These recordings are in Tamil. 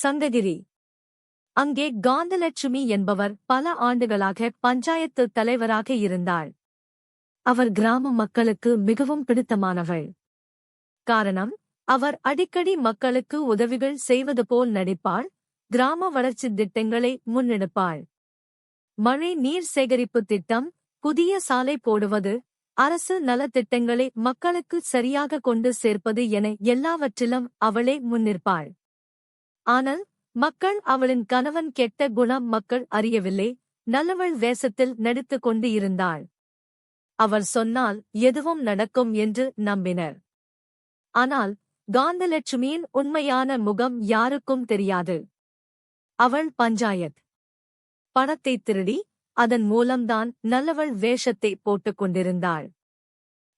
சங்ககிரி. அங்கே காந்தலட்சுமி என்பவர் பல ஆண்டுகளாக பஞ்சாயத்து தலைவராக இருந்தாள். அவர் கிராம மக்களுக்கு மிகவும் பிடித்தமானவள். காரணம், அவர் அடிக்கடி மக்களுக்கு உதவிகள் செய்வது போல் நடிப்பாள், கிராம வளர்ச்சி திட்டங்களை முன்னெடுப்பாள். மழை நீர் சேகரிப்பு திட்டம், புதிய சாலை போடுவது, அரசு நலத்திட்டங்களை மக்களுக்கு சரியாக கொண்டு சேர்ப்பது என எல்லாவற்றிலும் அவளே முன்னிற்பாள். ஆனால் மக்கள் அவளின் கணவன் கெட்ட குணம் மக்கள் அறியவில்லை, நல்லவள் வேஷத்தில் நடித்துக் கொண்டு இருந்தாள். அவள் சொன்னால் எதுவும் நடக்கும் என்று நம்பினர். ஆனால் காந்தலட்சுமியின் உண்மையான முகம் யாருக்கும் தெரியாது. அவள் பஞ்சாயத் பணத்தை திருடி அதன் மூலம்தான் நல்லவள் வேஷத்தை போட்டுக் கொண்டிருந்தாள்.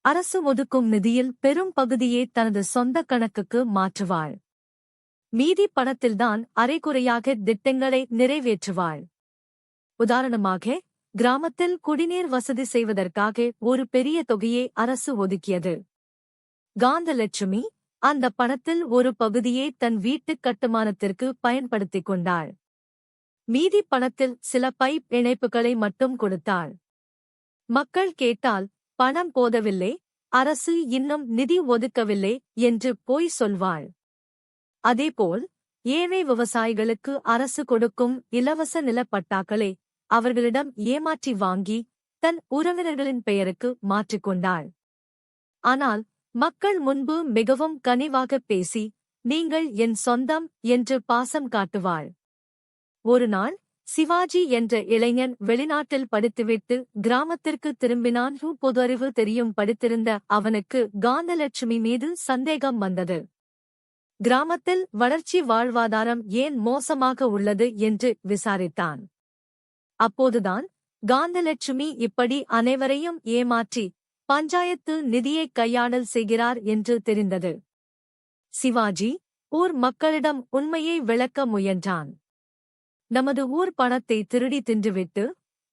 அரசு ஒதுக்கும் நிதியில் பெரும் பகுதியை தனது சொந்த கணக்குக்கு மாற்றுவாள். மீதி பணத்தில்தான் அரைகுறையாக திட்டங்களை நிறைவேற்றுவாள். உதாரணமாக, கிராமத்தில் குடிநீர் வசதி செய்வதற்காக ஒரு பெரிய தொகையை அரசு ஒதுக்கியது. காந்தலட்சுமி அந்த பணத்தில் ஒரு பகுதியை தன் வீட்டுக் கட்டுமானத்திற்கு பயன்படுத்திக் கொண்டாள். மீதி பணத்தில் சில பைப் இணைப்புகளை மட்டும் கொடுத்தாள். மக்கள் கேட்டால், பணம் போதவில்லை, அரசு இன்னும் நிதி ஒதுக்கவில்லை என்று பொய் சொல்வாள். அதேபோல் ஏழை விவசாயிகளுக்கு அரசு கொடுக்கும் இலவச நிலப்பட்டாக்களை அவர்களிடம் ஏமாற்றி வாங்கி தன் உறவினர்களின் பெயருக்கு மாற்றிக்கொண்டாள். ஆனால் மக்கள் முன்பு மிகவும் கனிவாகப் பேசி, நீங்கள் என் சொந்தம் என்று பாசம் காட்டுவாள். ஒருநாள் சிவாஜி என்ற இளைஞன் வெளிநாட்டில் படித்துவிட்டு கிராமத்திற்கு திரும்பினான். பொது அறிவு தெரியும் படித்திருந்த அவனுக்கு காந்தலட்சுமி மீது சந்தேகம் வந்தது. கிராமத்தில் வளர்ச்சி வாழ்வாதாரம் ஏன் மோசமாக உள்ளது என்று விசாரித்தான். அப்போதுதான் காந்தலட்சுமி இப்படி அனைவரையும் ஏமாற்றி பஞ்சாயத்து நிதியை கையாடல் செய்கிறார் என்று தெரிந்தது. சிவாஜி ஊர் மக்களிடம் உண்மையை விளக்க முயன்றான். நமது ஊர் பணத்தை திருடி தின்றுவிட்டு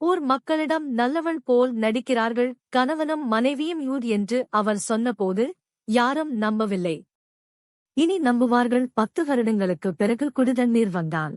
ஊர் மக்களிடம் நல்லவள் போல் நடிக்கிறார்கள், கணவனும் மனைவியும் யூர் என்று அவர் சொன்னபோது யாரும் நம்பவில்லை. இனி நம்புவார்கள். 10 வருடங்களுக்கு பிறகு குடிதண்ணீர் வந்தான்.